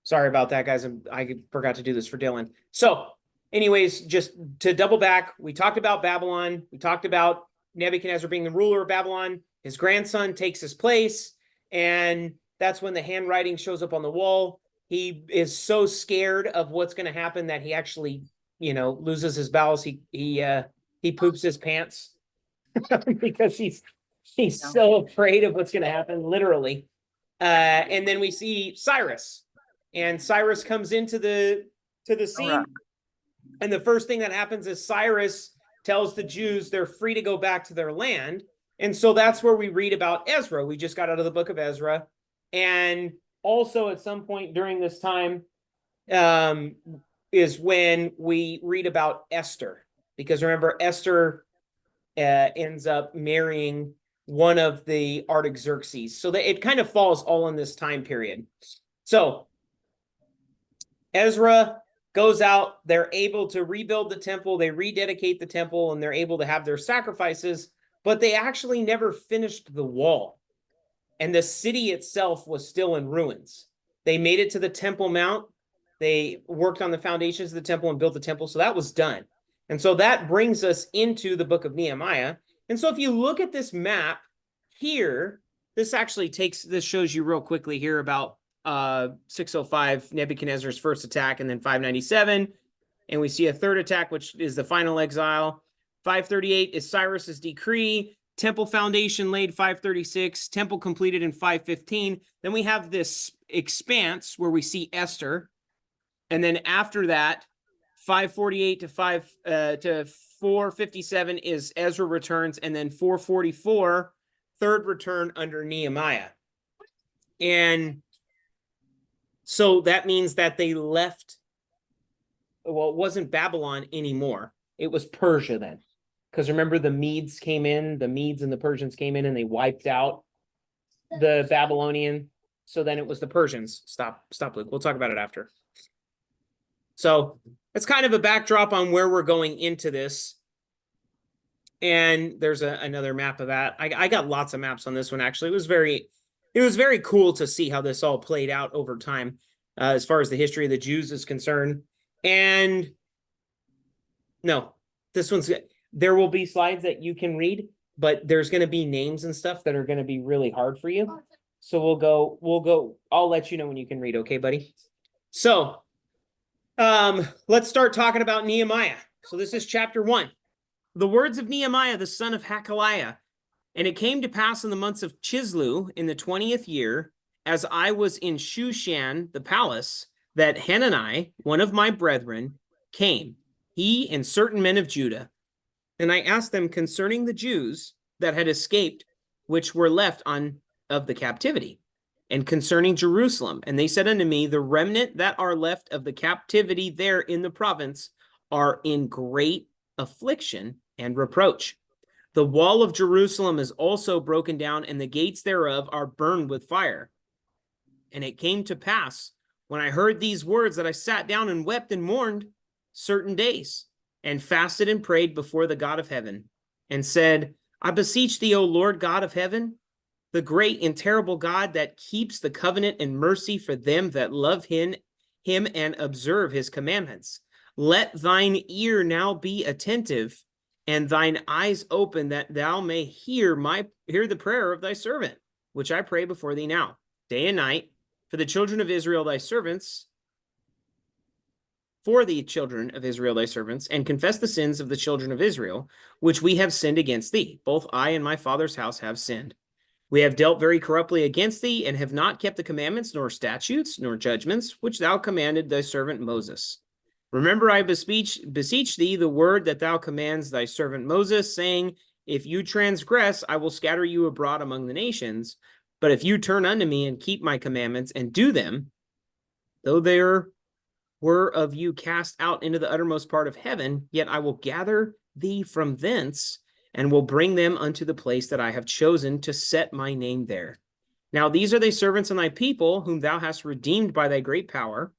Sorry about that, guys. I forgot to do this for Dylan. So anyways, just to double back, we talked about Babylon. We talked about Nebuchadnezzar being the ruler of Babylon. His grandson takes his place, and that's when the handwriting shows up on the wall. He is so scared of what's going to happen that he actually, loses his bowels. He poops his pants because he's so afraid of what's going to happen, literally. And then we see Cyrus, and Cyrus comes into the scene. And the first thing that happens is Cyrus tells the Jews they're free to go back to their land. And so that's where we read about Ezra. We just got out of the book of Ezra. And also at some point during this time is when we read about Esther. Because remember, Esther ends up marrying one of the Artaxerxes. So that it kind of falls all in this time period. So Ezra goes out, they're able to rebuild the temple, they rededicate the temple, and they're able to have their sacrifices, but they actually never finished the wall. And the city itself was still in ruins. They made it to the Temple Mount. They worked on the foundations of the temple and built the temple, so that was done. And so that brings us into the book of Nehemiah. And so if you look at this map here, this shows you real quickly here about 605, Nebuchadnezzar's first attack, and then 597. And we see a third attack, which is the final exile. 538 is Cyrus's decree. Temple foundation laid 536. Temple completed in 515. Then we have this expanse where we see Esther. And then after that, 548 to 457 is Ezra returns. And then 444, third return under Nehemiah. And so that means that they left. Well, it wasn't Babylon anymore. It was Persia then. Because remember, the Medes and the Persians came in and they wiped out the Babylonian. So then it was the Persians. Stop, Luke. We'll talk about it after. So it's kind of a backdrop on where we're going into this. And there's another map of that. I got lots of maps on this one, actually. It was very cool to see how this all played out over time as far as the history of the Jews is concerned. And no, this one's good. There will be slides that you can read, but there's going to be names and stuff that are going to be really hard for you. So we'll go, I'll let you know when you can read. Okay, buddy? So let's start talking about Nehemiah. So this is chapter 1. The words of Nehemiah, the son of Hakaliah. And it came to pass in the months of Chislew in the 20th year, as I was in Shushan, the palace, that Hanani, one of my brethren, came, he and certain men of Judah. And I asked them concerning the Jews that had escaped, which were left of the captivity, and concerning Jerusalem. And they said unto me, the remnant that are left of the captivity there in the province are in great affliction and reproach. The wall of Jerusalem is also broken down, and the gates thereof are burned with fire. And it came to pass, when I heard these words, that I sat down and wept and mourned certain days, and fasted and prayed before the God of heaven, and said, I beseech thee, O Lord God of heaven, the great and terrible God that keeps the covenant and mercy for them that love him and observe his commandments. Let thine ear now be attentive, and thine eyes open, that thou may hear the prayer of thy servant, which I pray before thee now, day and night, for the children of Israel thy servants, and confess the sins of the children of Israel, which we have sinned against thee. Both I and my father's house have sinned. We have dealt very corruptly against thee, and have not kept the commandments, nor statutes, nor judgments, which thou commanded thy servant Moses. Remember, I beseech thee the word that thou commands thy servant Moses, saying, if you transgress, I will scatter you abroad among the nations. But if you turn unto me and keep my commandments and do them, though there were of you cast out into the uttermost part of heaven, yet I will gather thee from thence, and will bring them unto the place that I have chosen to set my name there. Now these are thy servants and thy people, whom thou hast redeemed by thy great power,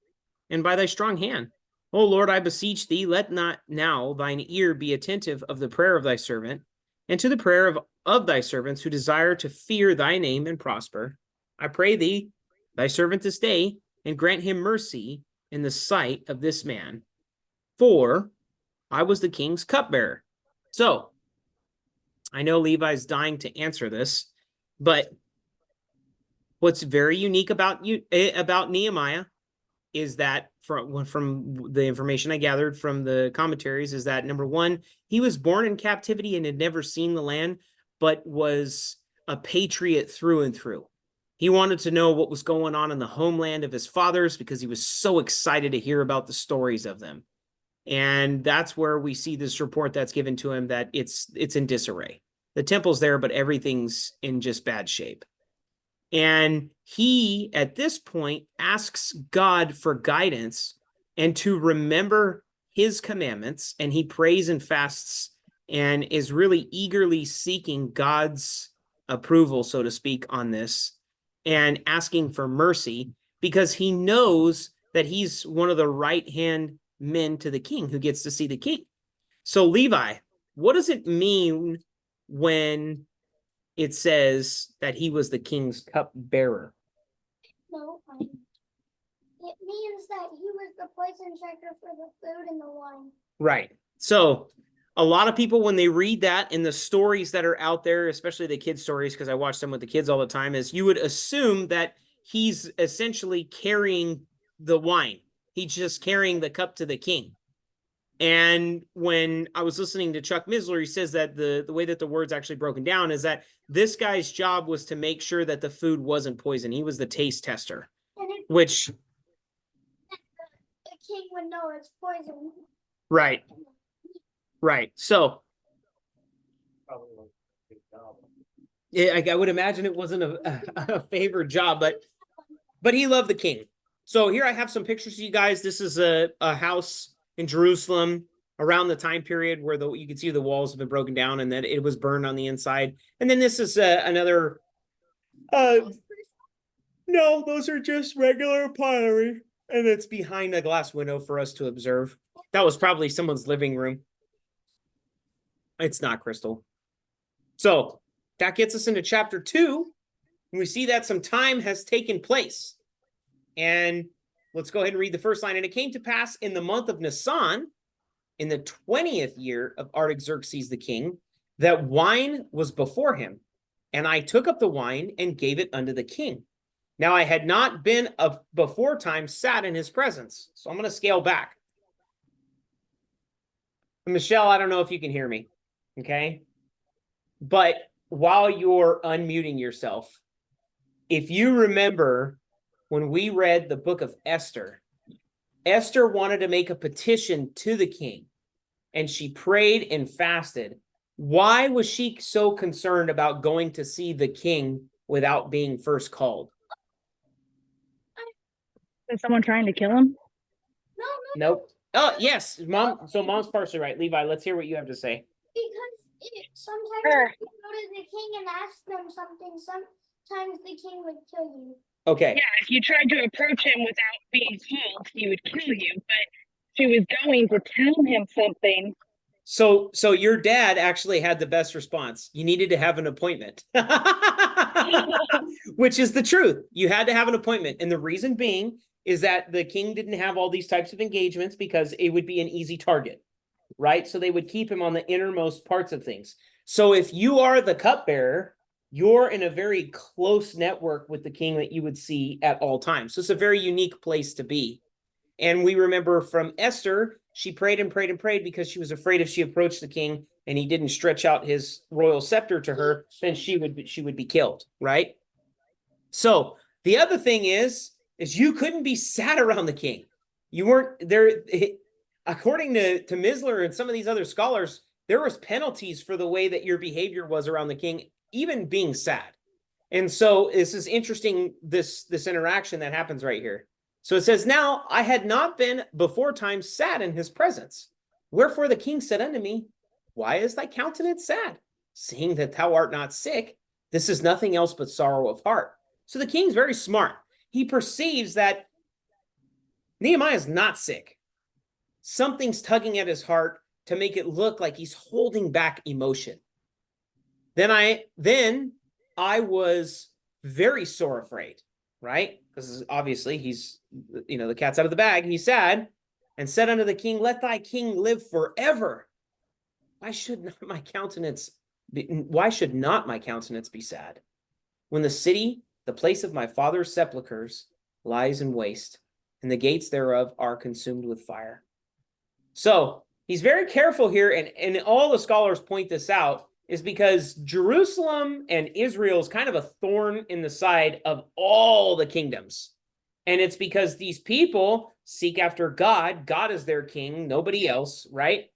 and by thy strong hand. O Lord, I beseech thee, let not now thine ear be attentive of the prayer of thy servant, and to the prayer of thy servants who desire to fear thy name and prosper. I pray thee, thy servant this day, and grant him mercy in the sight of this man, for I was the king's cupbearer. So I know Levi's dying to answer this, but what's very unique about Nehemiah is that from the information I gathered from the commentaries is that, number one, he was born in captivity and had never seen the land, but was a patriot through and through. He wanted to know what was going on in the homeland of his fathers because he was so excited to hear about the stories of them. And that's where we see this report that's given to him that it's in disarray. The temple's there, but everything's in just bad shape. And he, at this point, asks God for guidance and to remember his commandments. And he prays and fasts and is really eagerly seeking God's approval, so to speak, on this and asking for mercy because he knows that he's one of the right-hand men to the king who gets to see the king. So, Levi, what does it mean when it says that he was the king's cupbearer? No, it means that he was the poison checker for the food and the wine. Right. So a lot of people, when they read that in the stories that are out there, especially the kids' stories, because I watch them with the kids all the time, is you would assume that he's essentially carrying the wine. He's just carrying the cup to the king. And when I was listening to Chuck Misler, he says that the way that the word's actually broken down is that this guy's job was to make sure that the food wasn't poison. He was the taste tester, which the king would know it's poison. Right. Right. So yeah, I would imagine it wasn't a favored job, but he loved the king. So here I have some pictures of you guys. This is a house in Jerusalem around the time period where you can see the walls have been broken down and that it was burned on the inside. And then this is another. No, those are just regular pottery, and it's behind a glass window for us to observe. That was probably someone's living room. It's not crystal. So that gets us into chapter 2. And we see that some time has taken place. And let's go ahead and read the first line. And it came to pass in the month of Nisan, in the 20th year of Artaxerxes the king, that wine was before him. And I took up the wine and gave it unto the king. Now I had not been before time sat in his presence. So I'm going to scale back. Michelle, I don't know if you can hear me. Okay. But while you're unmuting yourself, if you remember when we read the book of Esther, Esther wanted to make a petition to the king and she prayed and fasted. Why was she so concerned about going to see the king without being first called? Is someone trying to kill him? No. Nope. Oh, yes, Mom. So Mom's partially right. Levi, let's hear what you have to say. Because sometimes if you go to the king and ask them something, sometimes the king would kill you. Okay. Yeah, if you tried to approach him without being told, he would kill you. But she was going to tell him something. So your dad actually had the best response. You needed to have an appointment, which is the truth. You had to have an appointment. And the reason being is that the king didn't have all these types of engagements because it would be an easy target, right? So they would keep him on the innermost parts of things. So if you are the cupbearer, you're in a very close network with the king that you would see at all times. So it's a very unique place to be. And we remember from Esther, she prayed and prayed and prayed because she was afraid if she approached the king and he didn't stretch out his royal scepter to her, then she would be killed, right? So the other thing is you couldn't be sat around the king. You weren't there. According to Misler and some of these other scholars, there was penalties for the way that your behavior was around the king, even being sad. And so this is interesting, this interaction that happens right here. So it says, now I had not been before time sad in his presence. Wherefore the king said unto me, why is thy countenance sad? Seeing that thou art not sick, this is nothing else but sorrow of heart. So the king's very smart. He perceives that Nehemiah is not sick. Something's tugging at his heart to make it look like he's holding back emotion. Then I was very sore afraid, right? because obviously he's, the cat's out of the bag. He's sad, and said unto the king, let thy king live forever. Why should not my countenance be sad? When the city, the place of my father's sepulchres, lies in waste, and the gates thereof are consumed with fire. So he's very careful here, and all the scholars point this out, is because Jerusalem and Israel is kind of a thorn in the side of all the kingdoms. And it's because these people seek after God. God is their king, nobody else, right?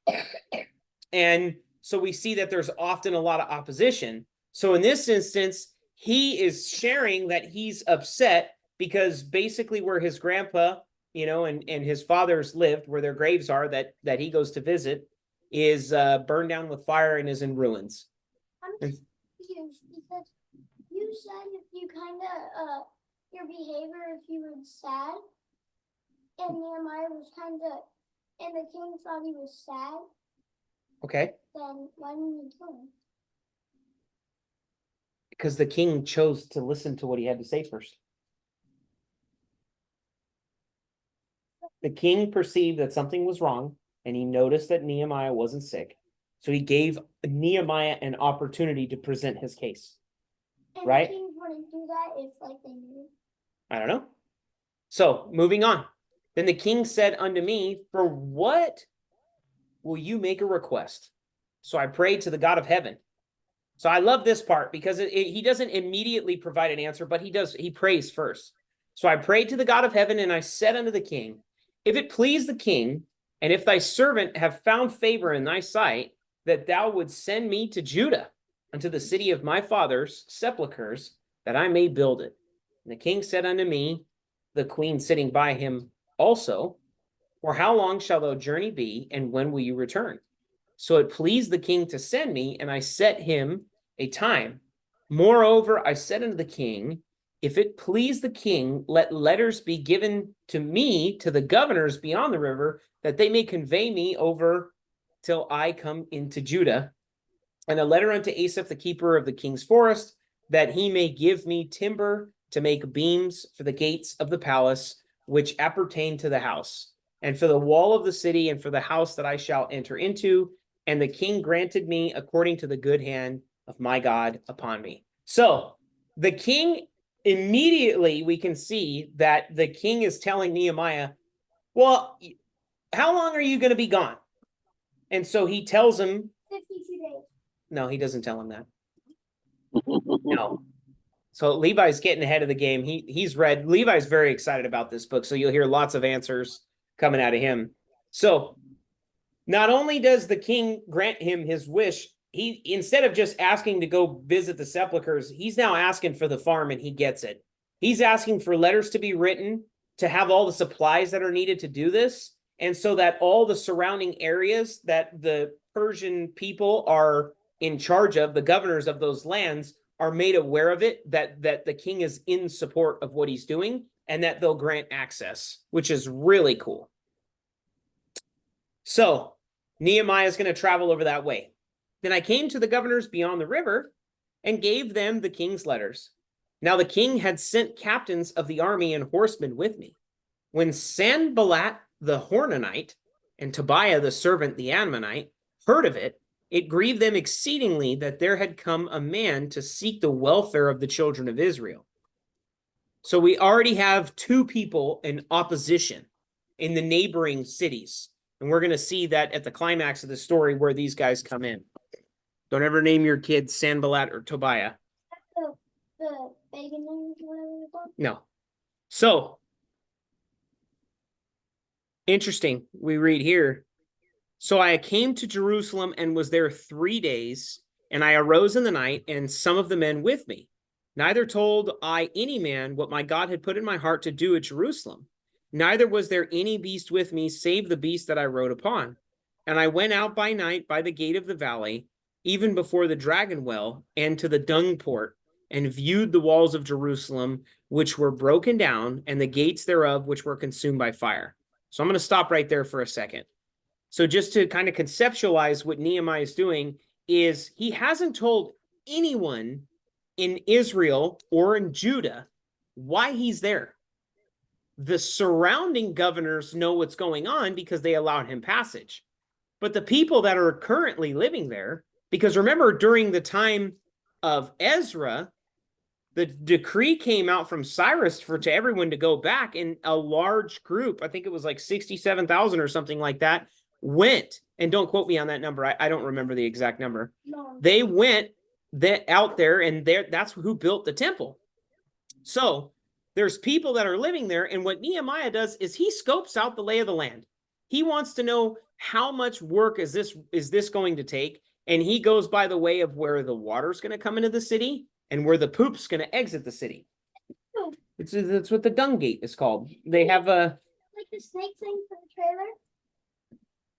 And so we see that there's often a lot of opposition. So in this instance, he is sharing that he's upset because basically where his grandpa, and his fathers lived, where their graves are that he goes to visit, is burned down with fire and is in ruins. I'm confused because you said if you kind of your behavior if you were sad, and Nehemiah was kind of, and the king thought he was sad. Okay. Then why didn't you kill him? Because the king chose to listen to what he had to say first. The king perceived that something was wrong, and he noticed that Nehemiah wasn't sick. So he gave Nehemiah an opportunity to present his case. And right? the kings wouldn't do that if they knew. I don't know. So moving on. Then the king said unto me, for what will you make a request? So I prayed to the God of heaven. So I love this part because he doesn't immediately provide an answer, but he prays first. So I prayed to the God of heaven, and I said unto the king, if it please the king, and if thy servant have found favor in thy sight, that thou would send me to Judah, unto the city of my father's sepulchres, that I may build it. And the king said unto me, the queen sitting by him also, for how long shall thou journey be, and when will you return? So it pleased the king to send me, and I set him a time. Moreover, I said unto the king, if it please the king, let letters be given to me, to the governors beyond the river, that they may convey me over till I come into Judah. And a letter unto Asaph, the keeper of the king's forest, that he may give me timber to make beams for the gates of the palace, which appertain to the house, and for the wall of the city, and for the house that I shall enter into. And the king granted me according to the good hand of my God upon me. So the king, immediately we can see that the king is telling Nehemiah, well, how long are you going to be gone? And so he tells him 52 days. No, he doesn't tell him that. No. So Levi's getting ahead of the game. He's read. Levi's very excited about this book, so you'll hear lots of answers coming out of him. So not only does the king grant him his wish, he, instead of just asking to go visit the sepulchres, he's now asking for the farm, and he gets it. He's asking for letters to be written, to have all the supplies that are needed to do this, and so that all the surrounding areas that the Persian people are in charge of, the governors of those lands, are made aware of it, that the king is in support of what he's doing, and that they'll grant access, which is really cool. So Nehemiah is going to travel over that way. Then I came to the governors beyond the river and gave them the king's letters. Now the king had sent captains of the army and horsemen with me. When Sanballat the Horonite and Tobiah the servant the Ammonite heard of it, it grieved them exceedingly that there had come a man to seek the welfare of the children of Israel. So we already have two people in opposition in the neighboring cities. And we're going to see that at the climax of the story where these guys come in. Don't ever name your kids Sanballat or Tobiah. The pagan names, whatever they're called? No. So, interesting. We read here. So I came to Jerusalem and was there 3 days, and I arose in the night, and some of the men with me. Neither told I any man what my God had put in my heart to do at Jerusalem. Neither was there any beast with me, save the beast that I rode upon. And I went out by night by the gate of the valley, even before the dragon well, and to the dung port, and viewed the walls of Jerusalem, which were broken down, and the gates thereof, which were consumed by fire. So I'm going to stop right there for a second. So just to kind of conceptualize what Nehemiah is doing, is he hasn't told anyone in Israel or in Judah why he's there. The surrounding governors know what's going on because they allowed him passage. But the people that are currently living there, because remember, during the time of Ezra, the decree came out from Cyrus to everyone to go back, and a large group, I think it was like 67,000 or something like that, went. And don't quote me on that number. I don't remember the exact number. No. They went out there, and that's who built the temple. So there's people that are living there, and what Nehemiah does is he scopes out the lay of the land. He wants to know how much work is this going to take, and he goes by the way of where the water's going to come into the city and where the poop's going to exit the city. It's what the dung gate is called. They have a Like the snake thing for the trailer?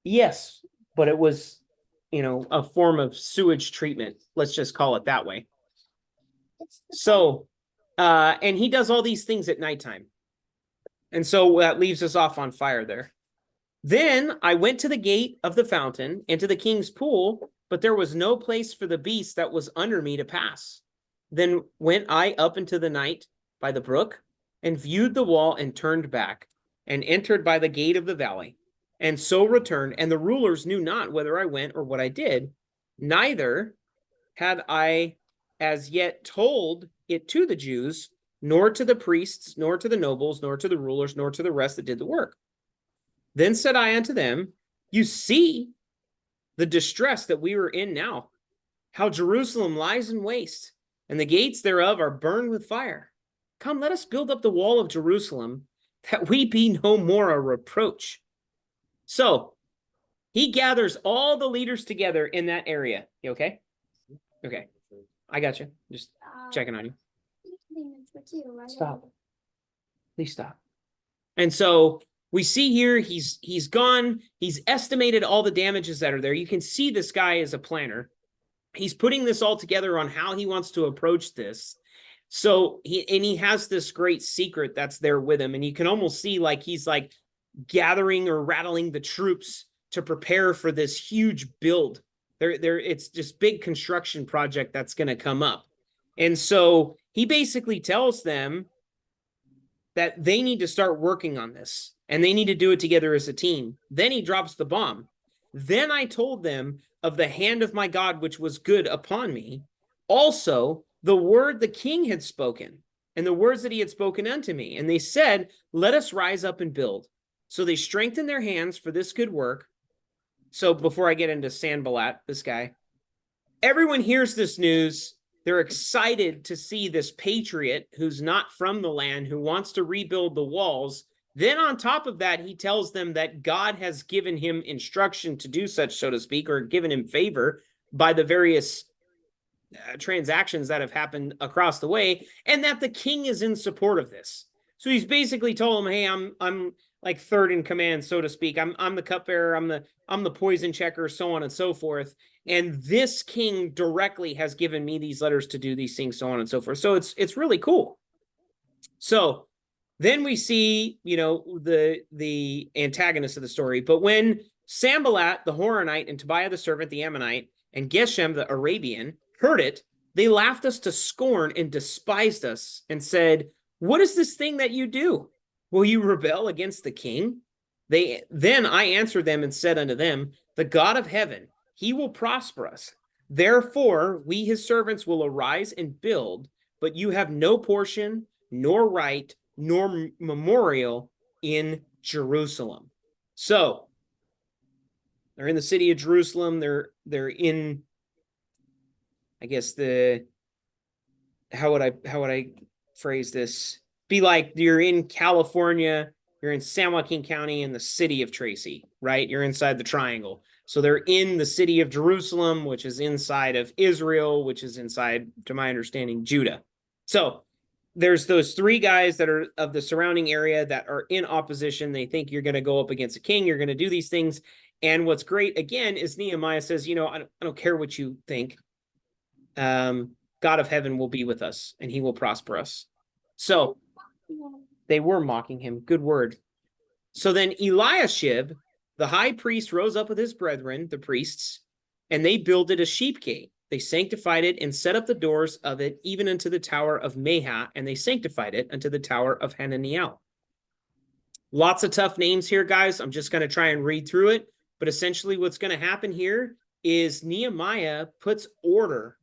yes, but it was, a form of sewage treatment. Let's just call it that way. So, and he does all these things at nighttime. And so that leaves us off on fire there. Then I went to the gate of the fountain and to the king's pool, but there was no place for the beast that was under me to pass. Then went I up into the night by the brook and viewed the wall and turned back and entered by the gate of the valley, and so returned. And the rulers knew not whether I went or what I did, neither had I as yet told it to the Jews, nor to the priests, nor to the nobles, nor to the rulers, nor to the rest that did the work. Then said I unto them, you see the distress that we were in now, how Jerusalem lies in waste, and the gates thereof are burned with fire. Come, let us build up the wall of Jerusalem, that we be no more a reproach. So he gathers all the leaders together in that area. You okay? Okay. I got you. Just checking on you. Stop. Please stop. And so we see here he's gone. He's estimated all the damages that are there. You can see this guy is a planner. He's putting this all together on how he wants to approach this. So he has this great secret that's there with him, and you can almost see like he's like gathering or rattling the troops to prepare for this huge build. It's just big construction project that's going to come up. And so he basically tells them that they need to start working on this and they need to do it together as a team. Then he drops the bomb. Then I told them of the hand of my God, which was good upon me. Also, the word the king had spoken and the words that he had spoken unto me. And they said, let us rise up and build. So they strengthened their hands for this good work. So before I get into Sanballat, this guy, everyone hears this news. They're excited to see this patriot who's not from the land, who wants to rebuild the walls. Then on top of that, he tells them that God has given him instruction to do such, so to speak, or given him favor by the various transactions that have happened across the way, and that the king is in support of this. So he's basically told him, hey, I'm like third in command, so to speak. I'm the cupbearer, I'm the poison checker, so on and so forth. And this king directly has given me these letters to do these things, so on and so forth. So it's really cool. So then we see, the antagonist of the story. But when Sanballat, the Horonite, and Tobiah the servant, the Ammonite, and Geshem, the Arabian, heard it, they laughed us to scorn and despised us and said, what is this thing that you do? Will you rebel against the king? Then I answered them and said unto them, the God of heaven, he will prosper us. Therefore, we his servants will arise and build, but you have no portion, nor right, nor memorial in Jerusalem. So they're in the city of Jerusalem. They're in, I guess how would I phrase this? Be like you're in California, you're in San Joaquin County in the city of Tracy, right? You're inside the triangle. So they're in the city of Jerusalem, which is inside of Israel, which is inside, to my understanding, Judah. So there's those three guys that are of the surrounding area that are in opposition. They think you're going to go up against a king. You're going to do these things. And what's great, again, is Nehemiah says, I don't care what you think. God of heaven will be with us and he will prosper us. So they were mocking him. Good word. So then Eliashib, the high priest, rose up with his brethren, the priests, and they builded a sheep gate. They sanctified it and set up the doors of it even unto the tower of Mahah, and they sanctified it unto the tower of Hananiel. Lots of tough names here, guys. I'm just going to try and read through it. But essentially what's going to happen here is Nehemiah puts order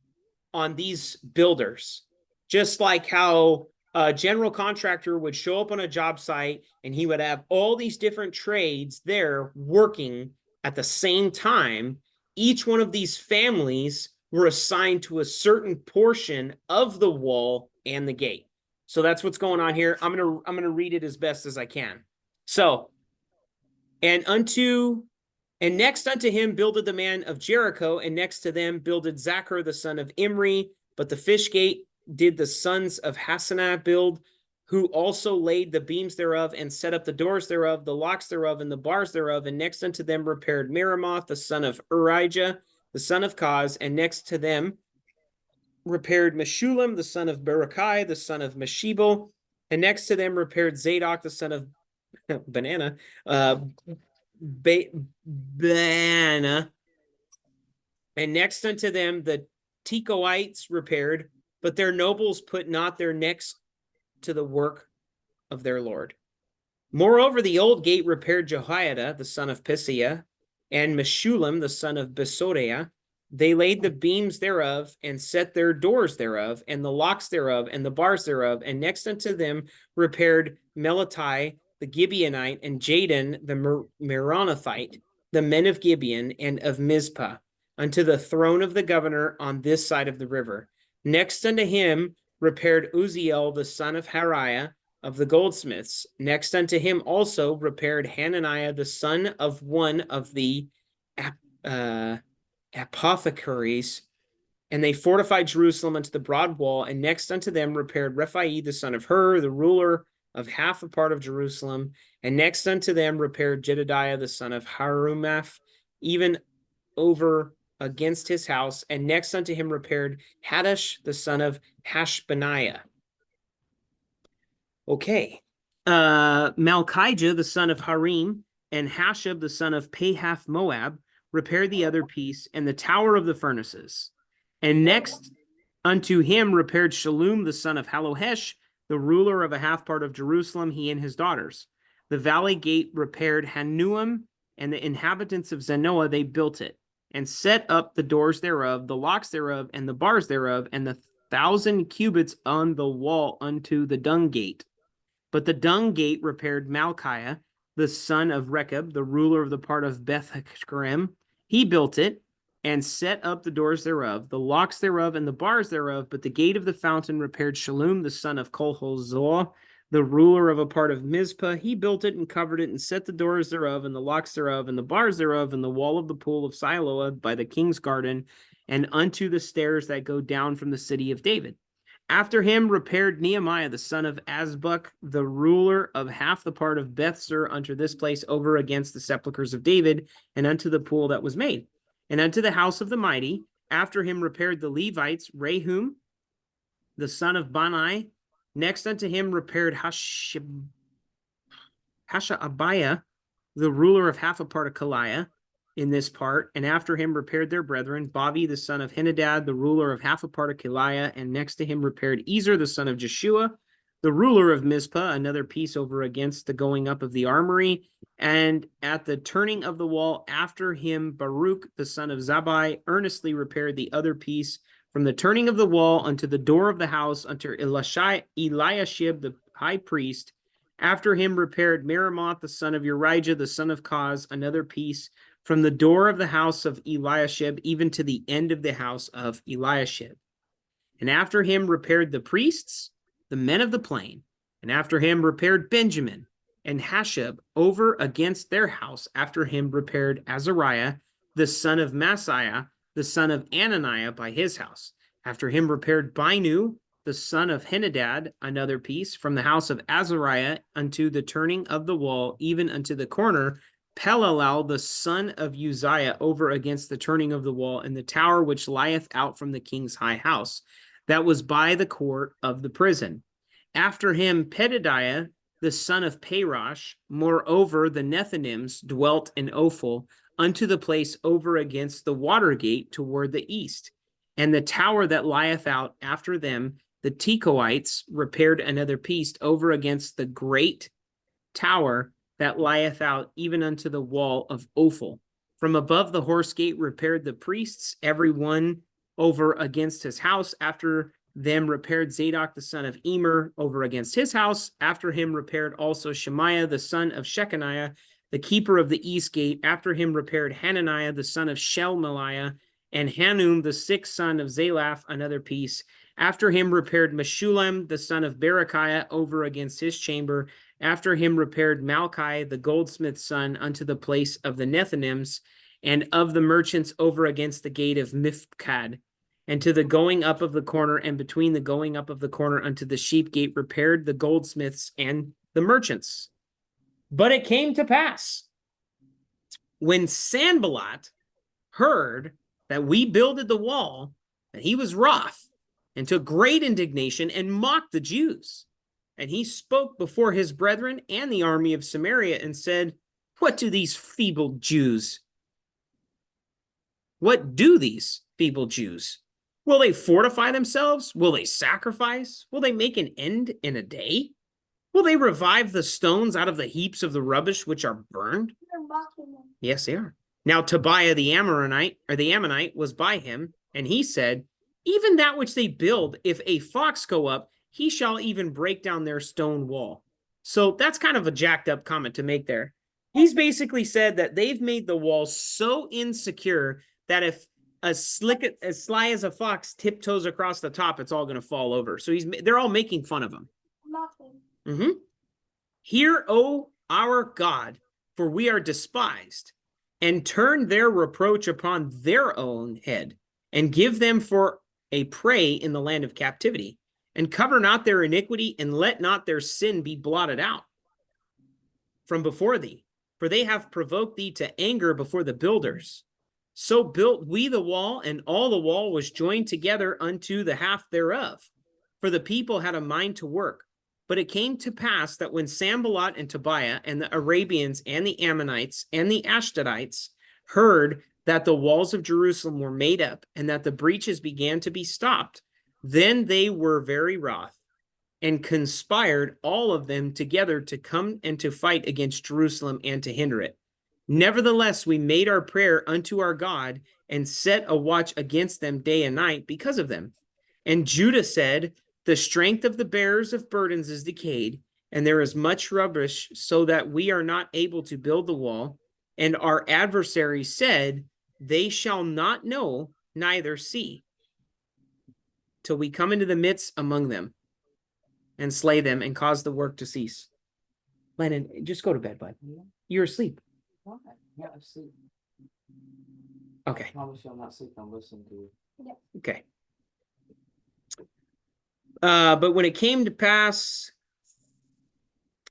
on these builders, just like how a general contractor would show up on a job site and he would have all these different trades there working at the same time. Each one of these families were assigned to a certain portion of the wall and the gate. So that's what's going on here. I'm gonna read it as best as I can. So, and next unto him builded the man of Jericho, and next to them builded Zachar the son of Imri. But the fish gate did the sons of Hassanah build, who also laid the beams thereof, and set up the doors thereof, the locks thereof, and the bars thereof. And next unto them repaired Meremoth the son of Urijah, the son of Koz, and next to them repaired Meshullam the son of Berechiah, the son of Meshibel, and next to them repaired Zadok the son of Banana, Banana, and next unto them the Tekoites repaired, but their nobles put not their necks to the work of their Lord. Moreover, the old gate repaired Jehoiada the son of Pisiah, and Meshullam the son of Besodiah. They laid the beams thereof, and set their doors thereof, and the locks thereof, and the bars thereof. And next unto them repaired Melati the Gibeonite, and Jadon the Meronothite, the men of Gibeon and of Mizpah, unto the throne of the governor on this side of the river. Next unto him repaired Uzziel the son of Hariah of the goldsmiths. Next unto him also repaired Hananiah the son of one of the apothecaries, and they fortified Jerusalem unto the broad wall. And next unto them repaired Rephai the son of Hur, the ruler of half a part of Jerusalem. And next unto them repaired Jedediah the son of Harumaph, even over against his house. And next unto him repaired Haddash the son of Hashbaniah. Okay. Malchijah the son of Harim and Hashab the son of Pahath Moab repaired the other piece and the tower of the furnaces. And next unto him repaired Shallum the son of Halohesh, the ruler of a half part of Jerusalem, he and his daughters. The valley gate repaired Hanuam, and the inhabitants of Zanoah, they built it, and set up the doors thereof, the locks thereof, and the bars thereof, and the 1,000 cubits on the wall unto the dung gate. But the dung gate repaired Malchiah, the son of Rechab, the ruler of the part of Beth-Haccherem. He built it, and set up the doors thereof, the locks thereof, and the bars thereof. But the gate of the fountain repaired Shallum, the son of Kolhozor, the ruler of a part of Mizpah. He built it and covered it, and set the doors thereof, and the locks thereof, and the bars thereof, and the wall of the pool of Siloah by the king's garden, and unto the stairs that go down from the city of David. After him repaired Nehemiah, the son of Azbuk, the ruler of half the part of Bethsur, unto this place over against the sepulchres of David, and unto the pool that was made. And unto the house of the mighty. After him repaired the Levites, Rehum, the son of Bani. Next unto him repaired Hashabiah, the ruler of half a part of Kaliah, in this part. And after him repaired their brethren, Bavi, the son of Henadad, the ruler of half a part of Kaliah. And next to him repaired Ezer, the son of Jeshua, the ruler of Mizpah, another piece over against the going up of the armory. And at the turning of the wall, after him, Baruch, the son of Zabai, earnestly repaired the other piece from the turning of the wall unto the door of the house, unto Eliashib, the high priest. After him repaired Meremoth, the son of Urijah, the son of Koz, another piece from the door of the house of Eliashib, even to the end of the house of Eliashib. And after him repaired the priests, the men of the plain. And after him repaired Benjamin and Hashab over against their house. After him repaired Azariah, the son of Masiah, the son of Ananiah, by his house. After him repaired Binu, the son of Henadad, another piece from the house of Azariah unto the turning of the wall, even unto the corner. Pelalel, the son of Uzziah, over against the turning of the wall, and the tower which lieth out from the king's high house, that was by the court of the prison. After him Pedadiah, the son of Parosh. Moreover, the Nethinims dwelt in Ophel, unto the place over against the water gate toward the east. And the tower that lieth out after them, the Tekoites repaired another piece over against the great tower that lieth out even unto the wall of Ophel. From above the horse gate repaired the priests, every one over against his house. After them repaired Zadok the son of Emer over against his house. After him repaired also Shemaiah the son of Shechaniah, the keeper of the east gate. After him repaired Hananiah the son of Shelmaliah, and Hanun the sixth son of Zalaph, another piece. After him repaired Meshullam the son of Berechiah over against his chamber. After him repaired Malchi the goldsmith's son unto the place of the Nethinims, and of the merchants over against the gate of Mifkad, and to the going up of the corner, and between the going up of the corner unto the sheep gate repaired the goldsmiths and the merchants. But it came to pass, when Sanballat heard that we builded the wall, that he was wroth, and took great indignation, and mocked the Jews. And he spoke before his brethren and the army of Samaria, and said, What do these feeble Jews? What do these feeble Jews? Will they fortify themselves? Will they sacrifice? Will they make an end in a day? Will they revive the stones out of the heaps of the rubbish which are burned? They're mocking them. Yes, they are. Now Tobiah the Ammonite was by him, and he said, Even that which they build, if a fox go up, he shall even break down their stone wall. So that's kind of a jacked up comment to make there. He's basically said that they've made the wall so insecure that if as sly as a fox tiptoes across the top, it's all going to fall over. So they're all making fun of him. Mocking. Hear, O our God, for we are despised, and turn their reproach upon their own head, and give them for a prey in the land of captivity, and cover not their iniquity, and let not their sin be blotted out from before thee, for they have provoked thee to anger before the builders. So built we the wall, and all the wall was joined together unto the half thereof, for the people had a mind to work. But it came to pass that when Sanballat and Tobiah and the Arabians and the Ammonites and the Ashdodites heard that the walls of Jerusalem were made up and that the breaches began to be stopped, then they were very wroth and conspired all of them together to come and to fight against Jerusalem and to hinder it. Nevertheless, we made our prayer unto our God and set a watch against them day and night because of them. And Judah said, The strength of the bearers of burdens is decayed, and there is much rubbish, so that we are not able to build the wall. And our adversaries said, They shall not know, neither see, till we come into the midst among them, and slay them, and cause the work to cease. Lennon, just go to bed, bud. You're asleep. Why? Yeah, I sleep. Okay. I promise you I'm not sleeping, I'm listening to you. Okay. But when it came to pass,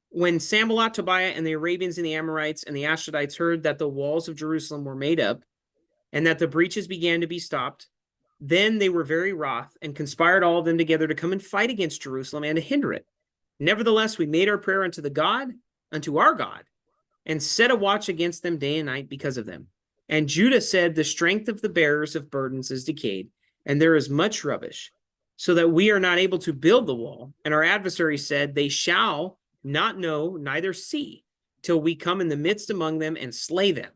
when Sanballat, Tobiah, and the Arabians and the Amorites and the Ashdodites heard that the walls of Jerusalem were made up, and that the breaches began to be stopped, then they were very wroth, and conspired all of them together to come and fight against Jerusalem and to hinder it. Nevertheless, we made our prayer unto our God, and set a watch against them day and night because of them. And Judah said, The strength of the bearers of burdens is decayed, and there is much rubbish, so that we are not able to build the wall. And our adversaries said, They shall not know, neither see, till we come in the midst among them and slay them,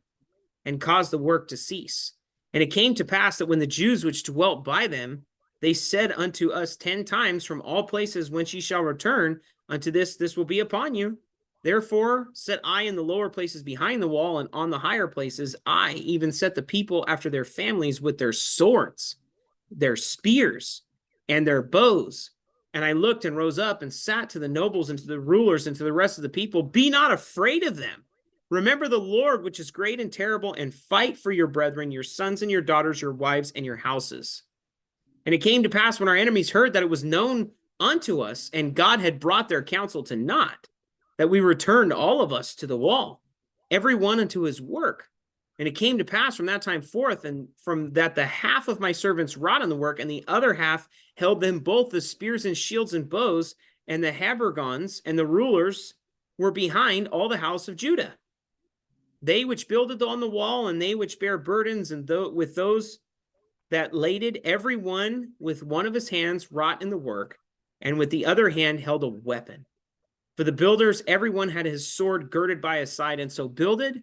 and cause the work to cease. And it came to pass that when the Jews which dwelt by them, they said unto us 10 times, From all places whence ye shall return unto this will be upon you. Therefore set I in the lower places behind the wall, and on the higher places I even set the people after their families with their swords, their spears, and their bows. And I looked and rose up and sat to the nobles and to the rulers and to the rest of the people. Be not afraid of them. Remember the Lord, which is great and terrible, and fight for your brethren, your sons and your daughters, your wives and your houses. And it came to pass when our enemies heard that it was known unto us, and God had brought their counsel to naught, that we returned all of us to the wall, every one unto his work. And it came to pass from that time forth, and from that the half of my servants wrought on the work, and the other half held them both the spears and shields and bows, and the habergons and the rulers were behind all the house of Judah. They which builded on the wall, and they which bear burdens, and with those that laded, every one with one of his hands wrought in the work, and with the other hand held a weapon. For the builders, everyone had his sword girded by his side, and so builded.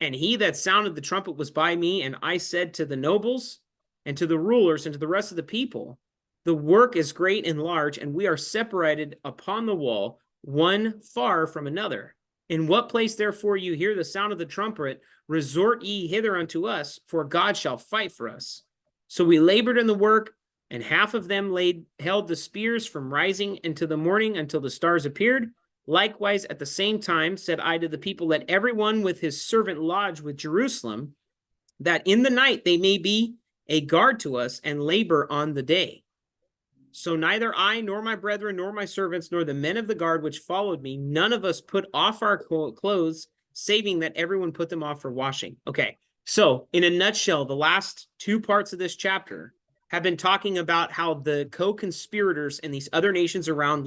And he that sounded the trumpet was by me, and I said to the nobles, and to the rulers, and to the rest of the people, the work is great and large, and we are separated upon the wall, one far from another. In what place, therefore, you hear the sound of the trumpet, resort ye hither unto us, for God shall fight for us. So we labored in the work, and half of them held the spears from rising into the morning until the stars appeared. Likewise, at the same time, said I to the people, let everyone with his servant lodge with Jerusalem, that in the night they may be a guard to us and labor on the day. So neither I, nor my brethren, nor my servants, nor the men of the guard which followed me, none of us put off our clothes, saving that everyone put them off for washing. Okay, so in a nutshell, the last 2 parts of this chapter have been talking about how the co-conspirators and these other nations around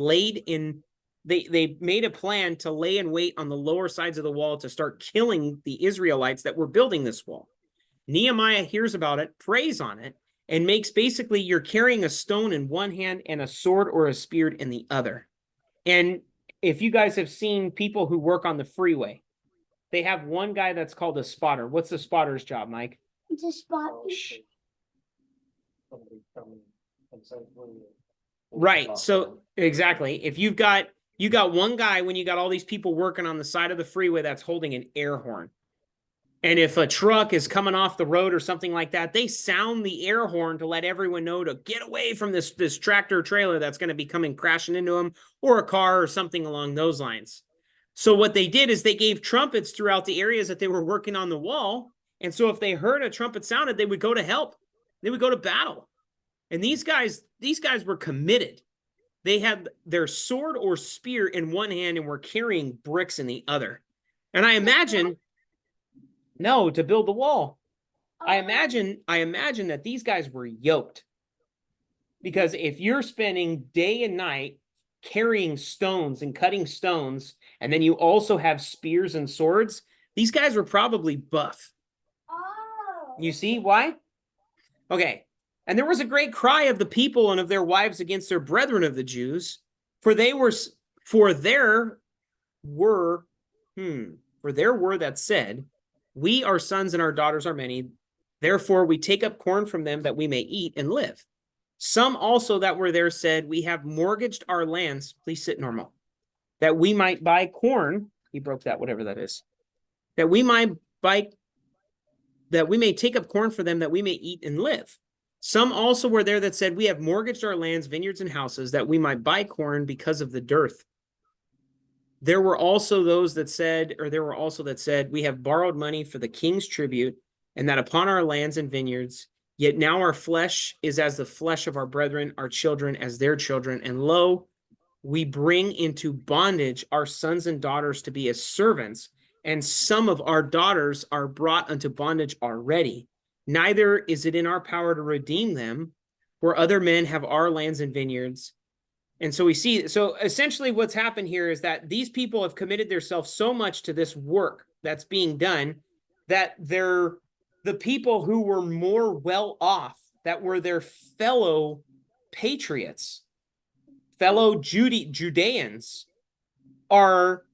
they made a plan to lay in wait on the lower sides of the wall to start killing the Israelites that were building this wall. Nehemiah hears about it, prays on it, and makes basically you're carrying a stone in one hand and a sword or a spear in the other. And if you guys have seen people who work on the freeway, they have one guy that's called a spotter. What's the spotter's job, Mike? To spot. Right. So exactly. If you got one guy when you got all these people working on the side of the freeway that's holding an air horn. And if a truck is coming off the road or something like that, they sound the air horn to let everyone know to get away from this tractor trailer that's going to be coming crashing into them, or a car or something along those lines. So what they did is they gave trumpets throughout the areas that they were working on the wall. And so if they heard a trumpet sounded, they would go to help. They would go to battle. And these guys were committed. They had their sword or spear in one hand and were carrying bricks in the other. And I imagine... No, to build the wall. I imagine that these guys were yoked. Because if you're spending day and night carrying stones and cutting stones, and then you also have spears and swords, these guys were probably buff. Oh. You see why? Okay. And there was a great cry of the people and of their wives against their brethren of the Jews, for there were that said, we, our sons and our daughters are many, therefore we take up corn from them that we may eat and live. Some also that were there said, we have mortgaged our lands, please sit normal, that we might buy corn, he broke that, whatever that is, that we may take up corn for them that we may eat and live. Some also were there that said, we have mortgaged our lands, vineyards, and houses, that we might buy corn because of the dearth. There were also that said, we have borrowed money for the king's tribute, and that upon our lands and vineyards, yet now our flesh is as the flesh of our brethren, our children as their children. And lo, we bring into bondage our sons and daughters to be as servants, and some of our daughters are brought unto bondage already. Neither is it in our power to redeem them, for other men have our lands and vineyards. And so we see, so essentially what's happened here is that these people have committed themselves so much to this work that's being done that they're the people who were more well off, that were their fellow patriots, fellow Judeans, are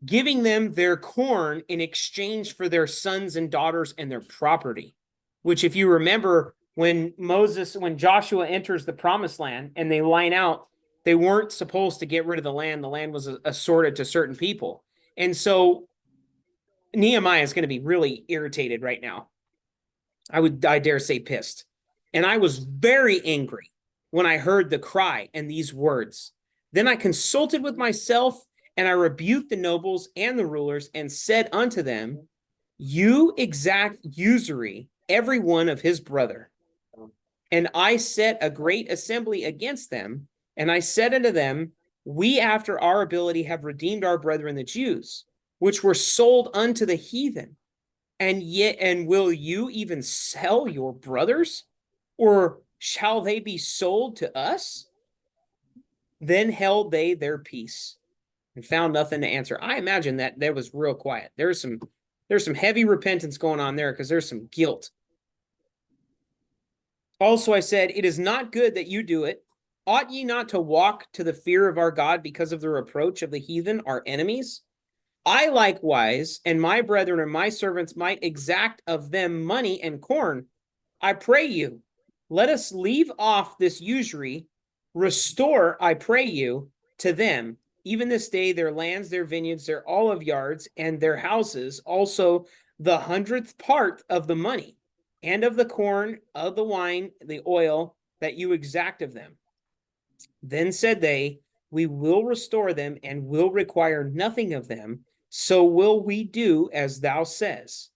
giving them their corn in exchange for their sons and daughters and their property, which if you remember, when Joshua enters the promised land and they line out, they weren't supposed to get rid of the land. The land was assorted to certain people. And so Nehemiah is going to be really irritated right now. I dare say pissed. And I was very angry when I heard the cry and these words. Then I consulted with myself, and I rebuked the nobles and the rulers and said unto them, you exact usury, every one of his brother. And I set a great assembly against them. And I said unto them, we after our ability have redeemed our brethren the Jews, which were sold unto the heathen. And will you even sell your brothers? Or shall they be sold to us? Then held they their peace and found nothing to answer. I imagine that there was real quiet. There's some heavy repentance going on there because there's some guilt. Also, I said, it is not good that you do it. Ought ye not to walk to the fear of our God because of the reproach of the heathen, our enemies? I likewise, and my brethren and my servants might exact of them money and corn. I pray you, let us leave off this usury, restore, I pray you, to them, even this day, their lands, their vineyards, their olive yards, and their houses, also the 100th part of the money, and of the corn, of the wine, the oil, that you exact of them. Then said they, we will restore them and will require nothing of them. So will we do as thou says.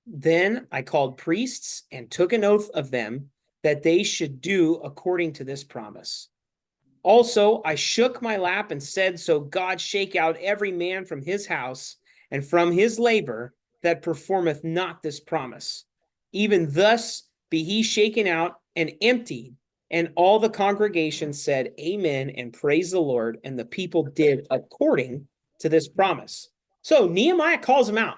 Then I called priests and took an oath of them that they should do according to this promise. Also, I shook my lap and said, so God shake out every man from his house and from his labor that performeth not this promise. Even thus be he shaken out and emptied. And all the congregation said, amen, and praise the Lord. And the people did according to this promise. So Nehemiah calls them out.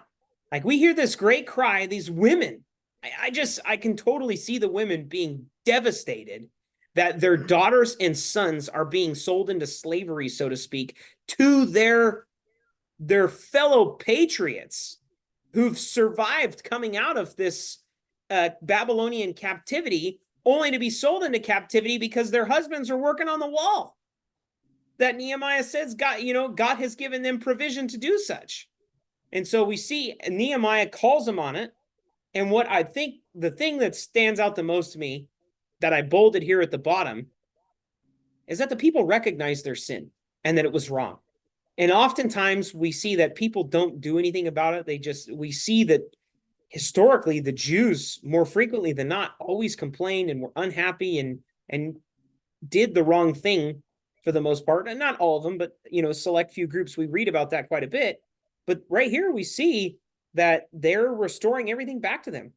Like, we hear this great cry, these women. I can totally see the women being devastated that their daughters and sons are being sold into slavery, so to speak, to their fellow patriots who've survived coming out of this Babylonian captivity, only to be sold into captivity because their husbands are working on the wall. That Nehemiah says God has given them provision to do such. And so we see Nehemiah calls them on it. And what I think the thing that stands out the most to me that I bolded here at the bottom is that the people recognize their sin and that it was wrong. And oftentimes we see that people don't do anything about it. We see that historically the Jews, more frequently than not, always complained and were unhappy and did the wrong thing for the most part. And not all of them, but select few groups, we read about that quite a bit. But right here we see that they're restoring everything back to them.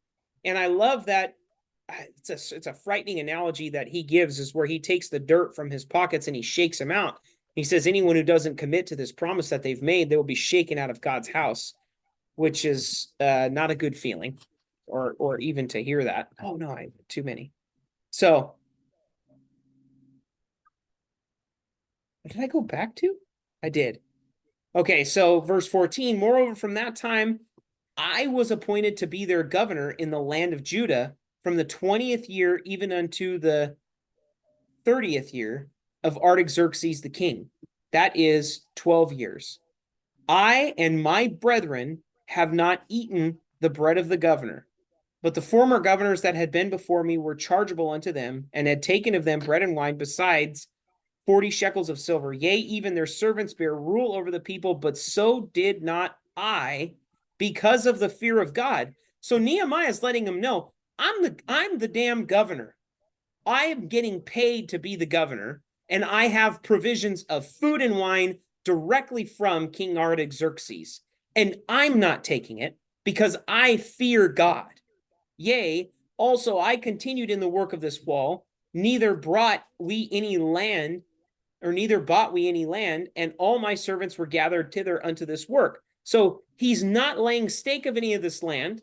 And I love that. It's a frightening analogy that he gives, is where he takes the dirt from his pockets and he shakes them out. He says, anyone who doesn't commit to this promise that they've made, they will be shaken out of God's house, which is not a good feeling, or even to hear that. Oh no, I have too many. So what did I go back to? I did. Okay, so verse 14, moreover, from that time, I was appointed to be their governor in the land of Judah from the 20th year even unto the 30th year of Artaxerxes the king. That is 12 years. I and my brethren have not eaten the bread of the governor, but the former governors that had been before me were chargeable unto them, and had taken of them bread and wine, besides 40 shekels of silver. Yea, even their servants bear rule over the people, but so did not I, because of the fear of God. So Nehemiah is letting them know, I'm the damn governor. I am getting paid to be the governor, and I have provisions of food and wine directly from King Artaxerxes, and I'm not taking it because I fear God. Yea, also I continued in the work of this wall, neither brought we any land, or neither bought we any land, and all my servants were gathered thither unto this work. So he's not laying stake of any of this land,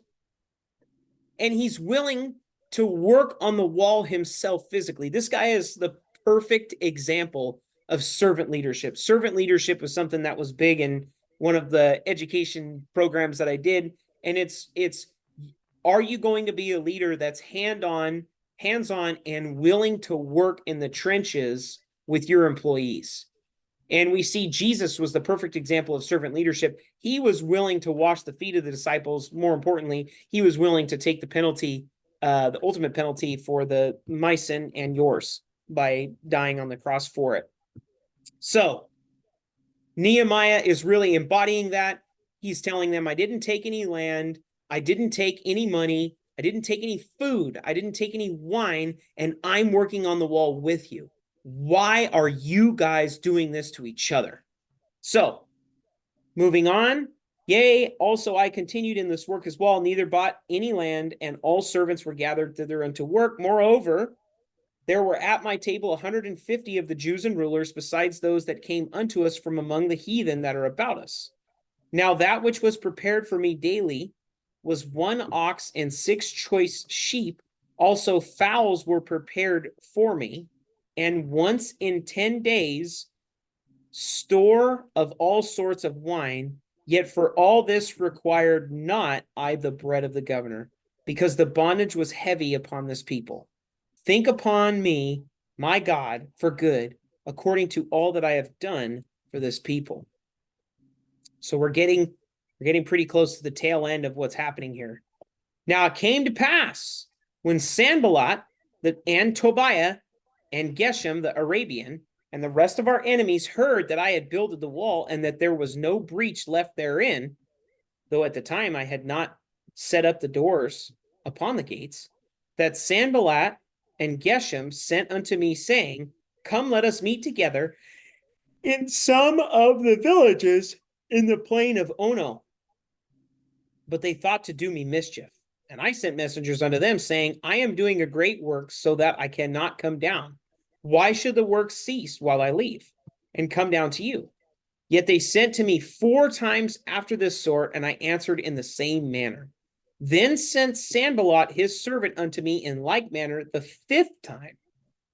and he's willing to work on the wall himself physically. This guy is the perfect example of servant leadership. Servant leadership was something that was big in one of the education programs that I did, and it's are you going to be a leader that's hands-on, and willing to work in the trenches with your employees? And we see Jesus was the perfect example of servant leadership. He was willing to wash the feet of the disciples. More importantly, he was willing to take the penalty, the ultimate penalty for my sin and yours, by dying on the cross for it. So Nehemiah is really embodying that. He's telling them, I didn't take any land, I didn't take any money, I didn't take any food, I didn't take any wine, and I'm working on the wall with you. Why are you guys doing this to each other? So, moving on. Yea, also I continued in this work as well, neither bought any land, and all servants were gathered thither unto work. Moreover, there were at my table 150 of the Jews and rulers, besides those that came unto us from among the heathen that are about us. Now that which was prepared for me daily was 1 ox and 6 choice sheep. Also fowls were prepared for me. and once in 10 days store of all sorts of wine. Yet for all this required not I the bread of the governor, because the bondage was heavy upon this people. Think upon me, my God, for good, according to all that I have done for this people. So we're getting pretty close to the tail end of what's happening here. Now it came to pass when Sanballat and Tobiah and Geshem the Arabian and the rest of our enemies heard that I had builded the wall and that there was no breach left therein, though at the time I had not set up the doors upon the gates, that Sanballat and Geshem sent unto me, saying, Come, let us meet together in some of the villages in the plain of Ono. But they thought to do me mischief. And I sent messengers unto them, saying, I am doing a great work, so that I cannot come down. Why should the work cease while I leave and come down to you? Yet they sent to me 4 times after this sort, and I answered in the same manner. Then sent Sanballat his servant unto me in like manner the 5th time,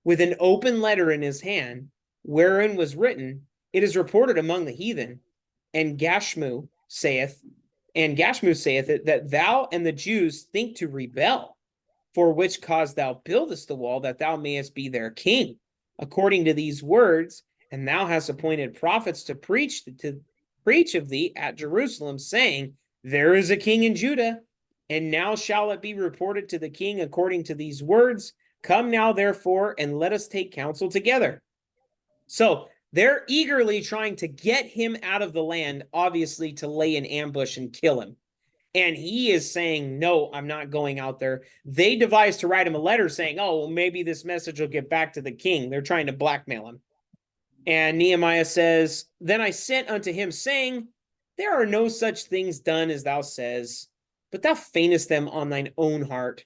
with an open letter in his hand, wherein was written, It is reported among the heathen, and Gashmu saith it, that thou and the Jews think to rebel, for which cause thou buildest the wall, that thou mayest be their king, according to these words, and thou hast appointed prophets to preach of thee at Jerusalem, saying, There is a king in Judah, and now shall it be reported to the king according to these words. Come now, therefore, and let us take counsel together. So they're eagerly trying to get him out of the land, obviously to lay an ambush and kill him. And he is saying, no, I'm not going out there. They devised to write him a letter saying, oh, well, maybe this message will get back to the king. They're trying to blackmail him. And Nehemiah says, Then I sent unto him, saying, There are no such things done as thou says, but thou feignest them on thine own heart.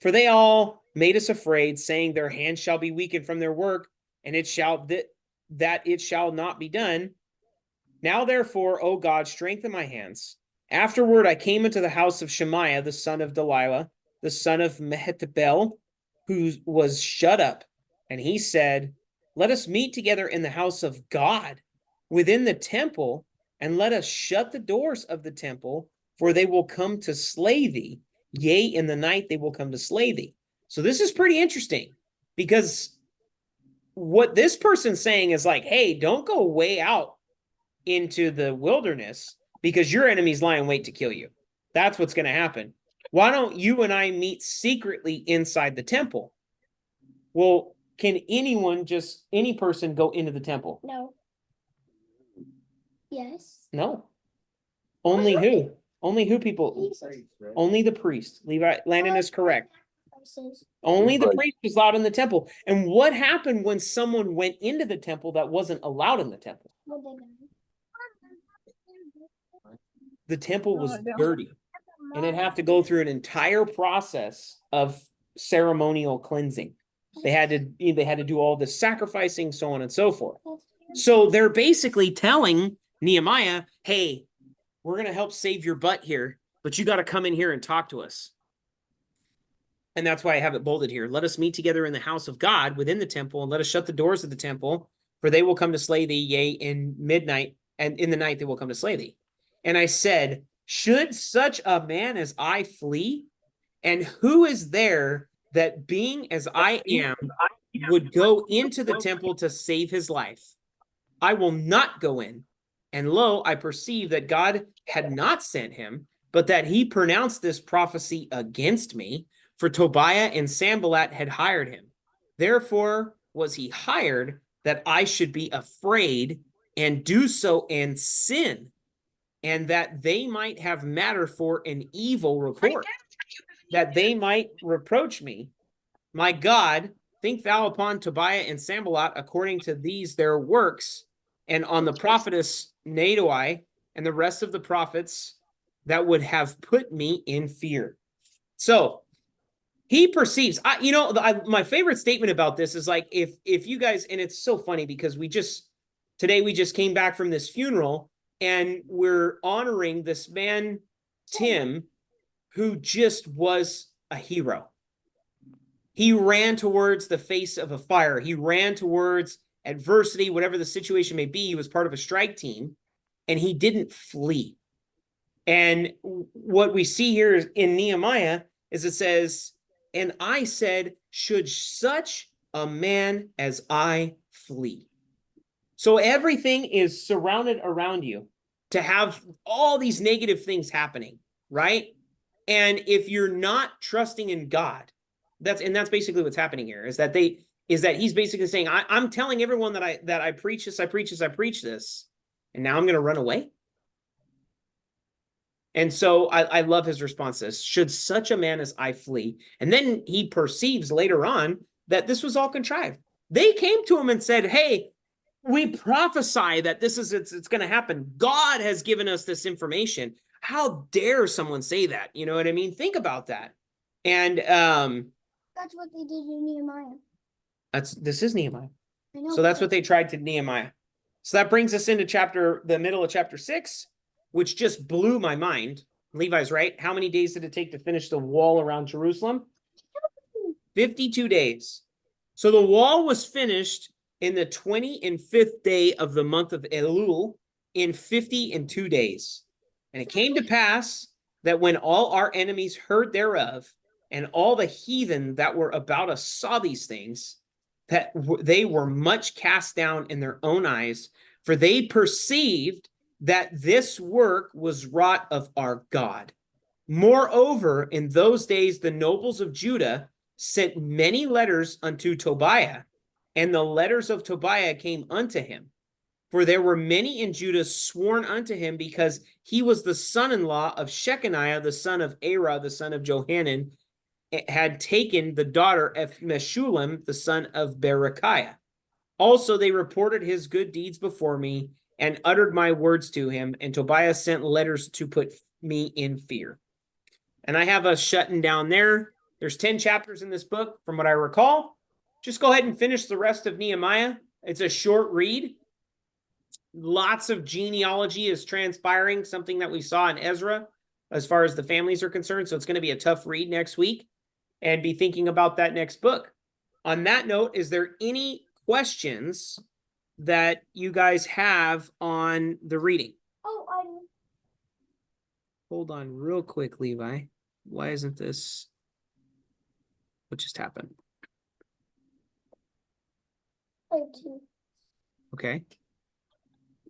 For they all made us afraid, saying, Their hands shall be weakened from their work, and it shall that it shall not be done. Now therefore, O God, strengthen my hands. Afterward I came into the house of Shemaiah, the son of Delilah, the son of Mehetabel, who was shut up. And he said, Let us meet together in the house of God, within the temple, and let us shut the doors of the temple, for they will come to slay thee. Yea, in the night they will come to slay thee. So this is pretty interesting, because what this person's saying is like, hey, don't go way out into the wilderness, because your enemy's lying in wait to kill you. That's what's going to happen. Why don't you and I meet secretly inside the temple? Well, can any person go into the temple? No. Yes. No. Only who? Only who people? Only the priest. Levi Landon is correct. Only the priest was allowed in the temple. And what happened when someone went into the temple that wasn't allowed in the temple? The temple was dirty, and it'd have to go through an entire process of ceremonial cleansing. They had to do all the sacrificing, so on and so forth. So they're basically telling Nehemiah, hey, we're going to help save your butt here, but you got to come in here and talk to us. And that's why I have it bolded here. Let us meet together in the house of God within the temple, and let us shut the doors of the temple, for they will come to slay thee, yea, in midnight, and in the night they will come to slay thee. And I said, should such a man as I flee? And who is there that, being as I am, would go into the temple to save his life? I will not go in. And lo, I perceive that God had not sent him, but that he pronounced this prophecy against me, for Tobiah and Sanballat had hired him. Therefore was he hired, that I should be afraid and do so and sin, and that they might have matter for an evil report, that they might reproach me. My God, think thou upon Tobiah and Sanballat according to these their works, and on the prophetess Nadoi and the rest of the prophets that would have put me in fear. So he perceives, my favorite statement about this is like, if you guys, and it's so funny because today we just came back from this funeral, and we're honoring this man, Tim, who just was a hero. He ran towards the face of a fire. He ran towards adversity, whatever the situation may be. He was part of a strike team, and he didn't flee. And what we see here in Nehemiah is it says, and I said, should such a man as I flee? So everything is surrounded around you to have all these negative things happening, right? And if you're not trusting in God, that's basically what's happening here, is that he's basically saying, I'm telling everyone that I preach this, I preach this, and now I'm going to run away. And so I love his response to this. Should such a man as I flee? And then he perceives later on that this was all contrived. They came to him and said, hey, we prophesy that it's going to happen. God has given us this information. How dare someone say that? You know what I mean? Think about that. And That's what they did in Nehemiah. this is Nehemiah. I know. So that's what they tried to Nehemiah. So that brings us into the middle of chapter 6, which just blew my mind. Levi's right. How many days did it take to finish the wall around Jerusalem? 52 days. So the wall was finished in the 25th day of the month of Elul in 52 days. And it came to pass that when all our enemies heard thereof, and all the heathen that were about us saw these things, that they were much cast down in their own eyes, for they perceived that this work was wrought of our God. Moreover, in those days, the nobles of Judah sent many letters unto Tobiah, and the letters of Tobiah came unto him. For there were many in Judah sworn unto him, because he was the son-in-law of Shechaniah, the son of Arah, the son of Johanan, had taken the daughter of Meshullam, the son of Berechiah. Also, they reported his good deeds before me, and uttered my words to him, and Tobiah sent letters to put me in fear. And I have us shutting down there. There's 10 chapters in this book, from what I recall. Just go ahead and finish the rest of Nehemiah. It's a short read. Lots of genealogy is transpiring, something that we saw in Ezra as far as the families are concerned. So it's going to be a tough read next week, and be thinking about that next book. On that note, is there any questions that you guys have on the reading? Oh, Hold on real quick, Levi. Why isn't this? What just happened? I too. Okay.